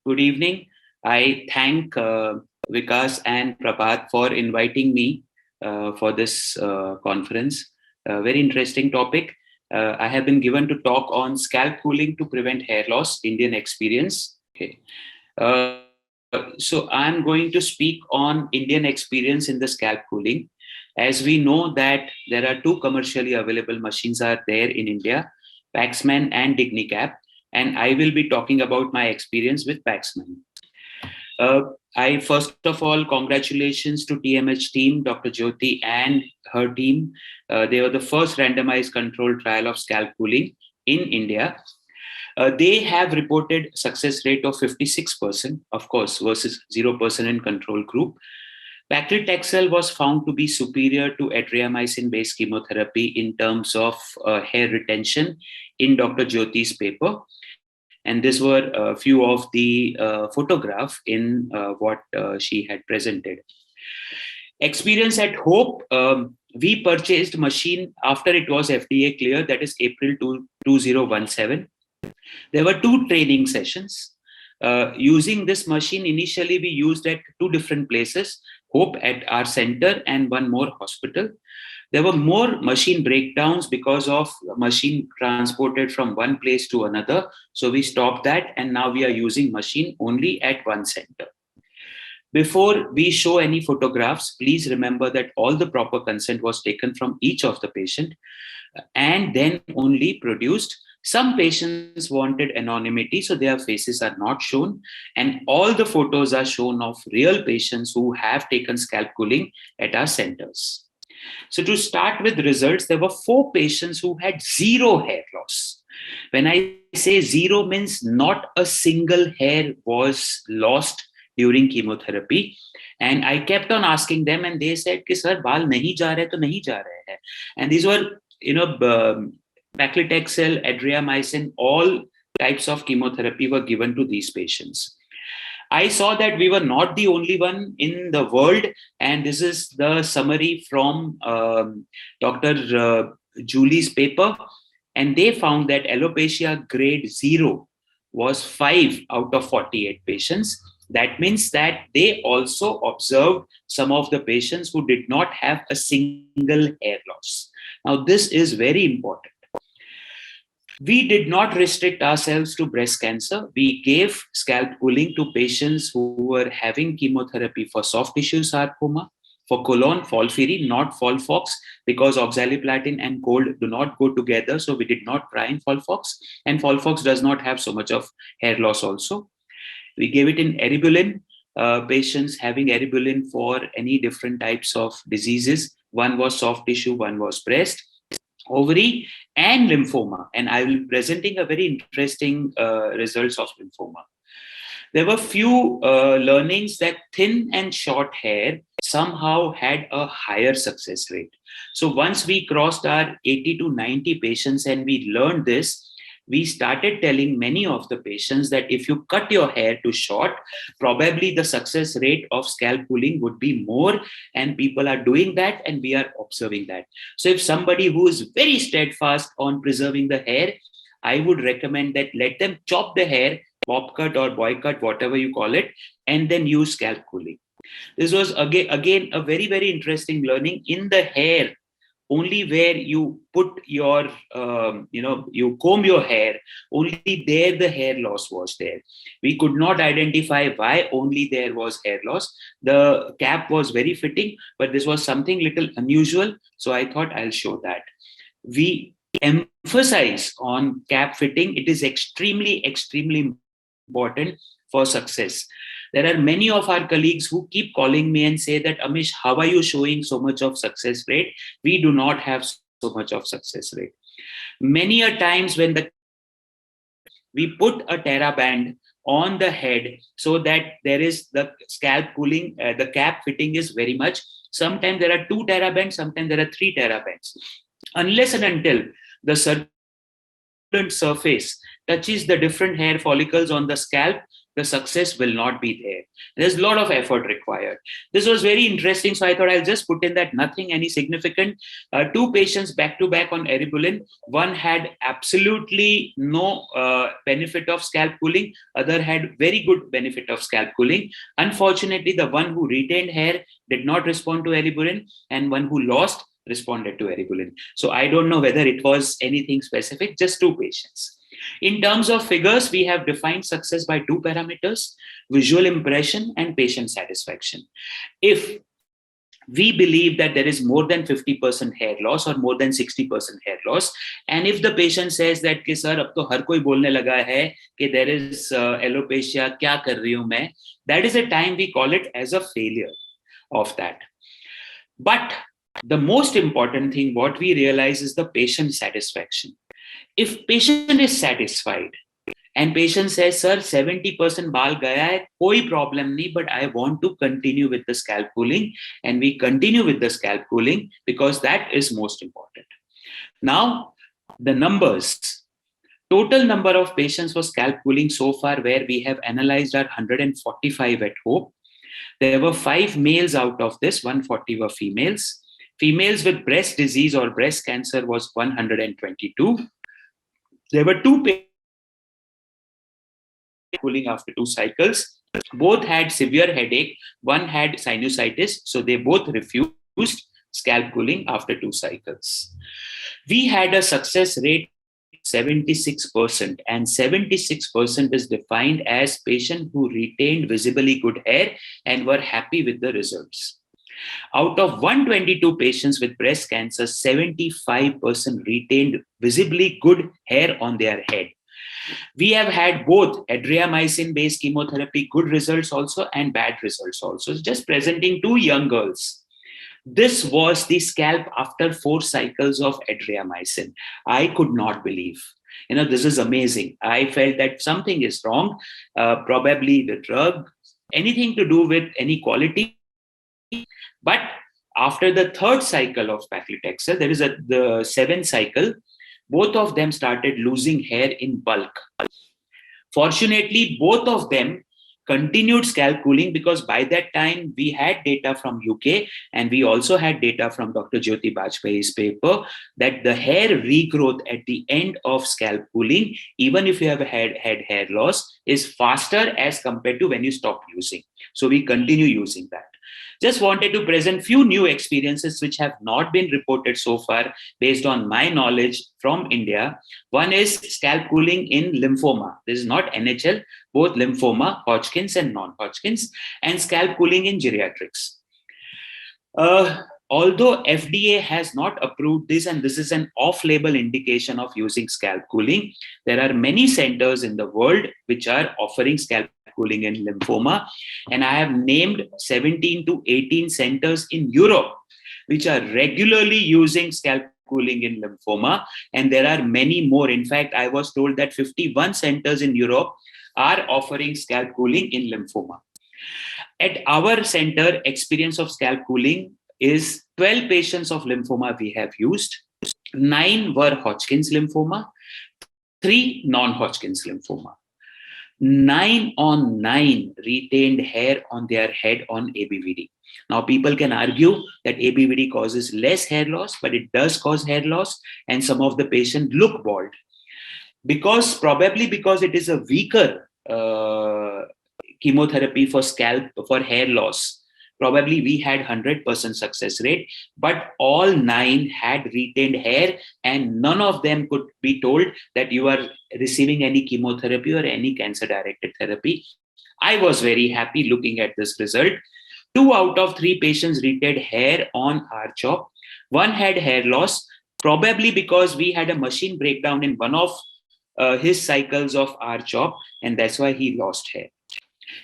Good evening. I thank Vikas and Prabhat for inviting me for this conference. Very interesting topic. I have been given to talk on scalp cooling to prevent hair loss, Indian experience. Okay. So I'm going to speak on Indian experience in the scalp cooling. As we know that there are two commercially available machines are there in India, Paxman and DigniCap, and I will be talking about my experience with Paxman. Uh, I first of all congratulations to TMH team, Dr. Jyoti and her team. They were the first randomized controlled trial of scalp cooling in India. They have reported success rate of 56%, of course, versus 0% in control group. Paclitaxel was found to be superior to adriamycin-based chemotherapy in terms of hair retention in Dr. Jyoti's paper. And these were a few of the photograph in what she had presented. Experience at Hope, we purchased machine after it was FDA clear, that is April 2017. There were two training sessions. Using this machine, initially we used at two different places, Hope at our center and one more hospital. There were more machine breakdowns because of machine transported from one place to another. So we stopped that and now we are using machine only at one center. Before we show any photographs, please remember that all the proper consent was taken from each of the patient and then only produced. Some patients wanted anonymity, so their faces are not shown. And all the photos are shown of real patients who have taken scalp cooling at our centers. So to start with results, there were 4 patients who had zero hair loss. When I say zero means not a single hair was lost during chemotherapy. And I kept on asking them and they said, sir, baal nahi ja rahe to nahi ja rahe hai. And these were, paclitaxel, adriamycin, all types of chemotherapy were given to these patients. I saw that we were not the only one in the world, and this is the summary from Dr. Julie's paper, and they found that alopecia grade 0 was 5 out of 48 patients. That means that they also observed some of the patients who did not have a single hair loss. Now, this is very important. We did not restrict ourselves to breast cancer. We gave scalp cooling to patients who were having chemotherapy for soft tissue sarcoma, for colon, FOLFIRI, not FOLFOX, because oxaliplatin and cold do not go together. So we did not try in FOLFOX. And FOLFOX does not have so much of hair loss also. We gave it in eribulin, patients having eribulin for any different types of diseases. One was soft tissue, one was breast, ovary, and lymphoma. And I will be presenting a very interesting results of lymphoma. There were few learnings that thin and short hair somehow had a higher success rate. So once we crossed our 80 to 90 patients and we learned this, we started telling many of the patients that if you cut your hair to short, probably the success rate of scalp cooling would be more, and people are doing that and we are observing that. So if somebody who is very steadfast on preserving the hair, I would recommend that let them chop the hair, bob cut or boy cut, whatever you call it, and then use scalp cooling. This was again a very, very interesting learning in the hair. Only where you put your, you comb your hair, only there the hair loss was there. We could not identify why only there was hair loss. The cap was very fitting, but this was something little unusual. So I thought I'll show that. We emphasize on cap fitting. It is extremely, extremely important for success. There are many of our colleagues who keep calling me and say that, Amish, how are you showing so much of success rate? We do not have so much of success rate. Many a times when we put a TheraBand on the head so that there is the scalp cooling, the cap fitting is very much. Sometimes there are 2 TheraBands, sometimes there are 3 TheraBands. Unless and until the circulant surface touches the different hair follicles on the scalp, the success will not be there. There's a lot of effort required. This was very interesting. So I thought I'll just put in that nothing any significant. Two patients back to back on eribulin. One had absolutely no benefit of scalp cooling. Other had very good benefit of scalp cooling. Unfortunately, the one who retained hair did not respond to eribulin, and one who lost responded to eribulin. So I don't know whether it was anything specific, just two patients. In terms of figures, we have defined success by two parameters: visual impression and patient satisfaction. If we believe that there is more than 50% hair loss or more than 60% hair loss, and if the patient says that कि sir अब तो हर कोई बोलने लगा है कि there is alopecia, क्या कर रही हूँ मैं, that is a time we call it as a failure of that. But the most important thing what we realize is the patient satisfaction. If patient is satisfied and patient says, sir, 70% baal gaya hai, koi problem nahi, but I want to continue with the scalp cooling, and we continue with the scalp cooling because that is most important. Now, the numbers. Total number of patients for scalp cooling so far where we have analyzed are 145 at Hope. There were 5 males out of this, 140 were females. Females with breast disease or breast cancer was 122. There were 2 patients cooling after 2 cycles. Both had severe headache. One had sinusitis. So they both refused scalp cooling after 2 cycles. We had a success rate 76%, and 76% is defined as patients who retained visibly good hair and were happy with the results. Out of 122 patients with breast cancer, 75% retained visibly good hair on their head. We have had both adriamycin-based chemotherapy, good results also, and bad results also. Just presenting 2 young girls. This was the scalp after 4 cycles of adriamycin. I could not believe. This is amazing. I felt that something is wrong, probably the drug, anything to do with any quality. But after the 3rd cycle of paclitaxel, there is the 7th cycle, both of them started losing hair in bulk. Fortunately, both of them continued scalp cooling because by that time we had data from UK and we also had data from Dr. Jyoti Bajpayee's paper that the hair regrowth at the end of scalp cooling, even if you have had hair loss, is faster as compared to when you stop using. So we continue using that. Just wanted to present few new experiences which have not been reported so far based on my knowledge from India. One is scalp cooling in lymphoma. This is not NHL, both lymphoma, Hodgkin's and non-Hodgkin's, and scalp cooling in geriatrics. Although FDA has not approved this, and this is an off-label indication of using scalp cooling, there are many centers in the world which are offering scalp cooling in lymphoma. And I have named 17 to 18 centers in Europe which are regularly using scalp cooling in lymphoma. And there are many more. In fact, I was told that 51 centers in Europe are offering scalp cooling in lymphoma. At our center, experience of scalp cooling is 12 patients of lymphoma we have used. 9 were Hodgkin's lymphoma, 3 non-Hodgkin's lymphoma. 9 on 9 retained hair on their head on ABVD. Now, people can argue that ABVD causes less hair loss, but it does cause hair loss, and some of the patients look bald. Probably because it is a weaker chemotherapy for hair loss. Probably we had 100% success rate, but all 9 had retained hair and none of them could be told that you are receiving any chemotherapy or any cancer-directed therapy. I was very happy looking at this result. 2 out of 3 patients retained hair on R-CHOP. 1 had hair loss, probably because we had a machine breakdown in one of his cycles of R-CHOP, and that's why he lost hair.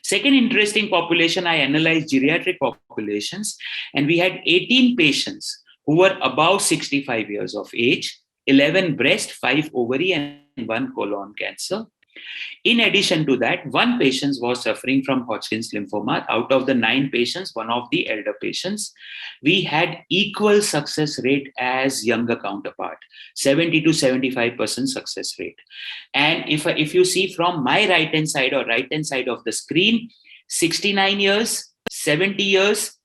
Second interesting population, I analyzed geriatric populations, and we had 18 patients who were above 65 years of age, 11 breast, 5 ovary, and 1 colon cancer. In addition to that, one patient was suffering from Hodgkin's lymphoma. Out of the 9 patients, one of the elder patients, we had equal success rate as younger counterpart, 70 to 75% success rate. And if you see from my right hand side of the screen, 69 years, 70 years,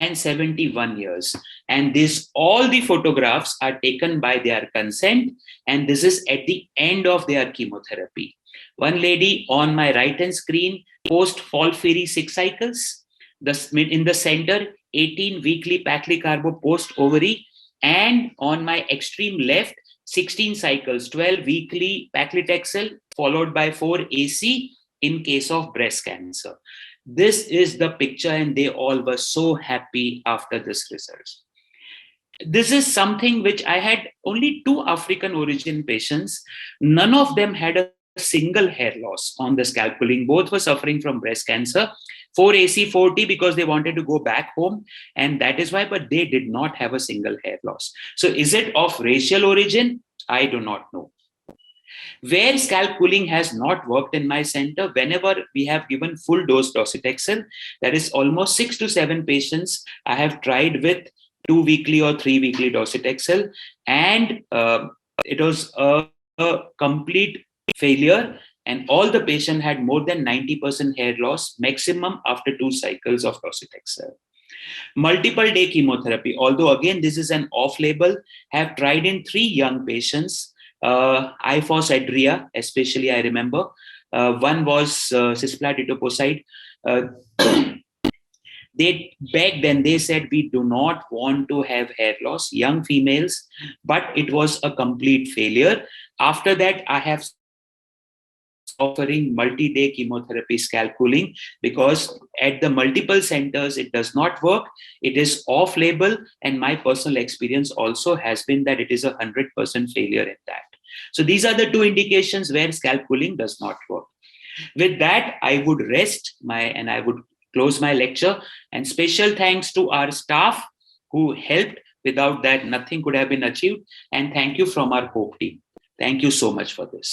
and 71 years. And this all the photographs are taken by their consent, and this is at the end of their chemotherapy. One lady on my right hand screen post FOLFIRI 6 cycles. In the center, 18 weekly paclitaxel post ovary, and on my extreme left, 16 cycles, 12 weekly paclitaxel followed by 4 AC in case of breast cancer. This is the picture, and they all were so happy after this result. This is something which I had only 2 African origin patients. None of them had a single hair loss on the scalp pulling. Both were suffering from breast cancer. 4 AC, 40 because they wanted to go back home, and that is why, but they did not have a single hair loss. So is it of racial origin? I do not know. Where scalp cooling has not worked in my center, whenever we have given full dose docetaxel, that is almost 6 to 7 patients I have tried with 2 weekly or 3 weekly docetaxel, and it was a complete failure, and all the patient had more than 90% hair loss, maximum after 2 cycles of docetaxel. Multiple day chemotherapy, although again this is an off-label, have tried in 3 young patients. IFOS adria, especially I remember. One was cisplatin etoposide. They begged and they said, we do not want to have hair loss, young females, but it was a complete failure. After that, I have offering multi-day chemotherapy scalp cooling, because at the multiple centers it does not work. It is off-label, and my personal experience also has been that it is 100% failure in that. So these are the 2 indications where scalp cooling does not work. With that, I would rest and I would close my lecture. And special thanks to our staff who helped. Without that, nothing could have been achieved. And thank you from our HOPE team. Thank you so much for this.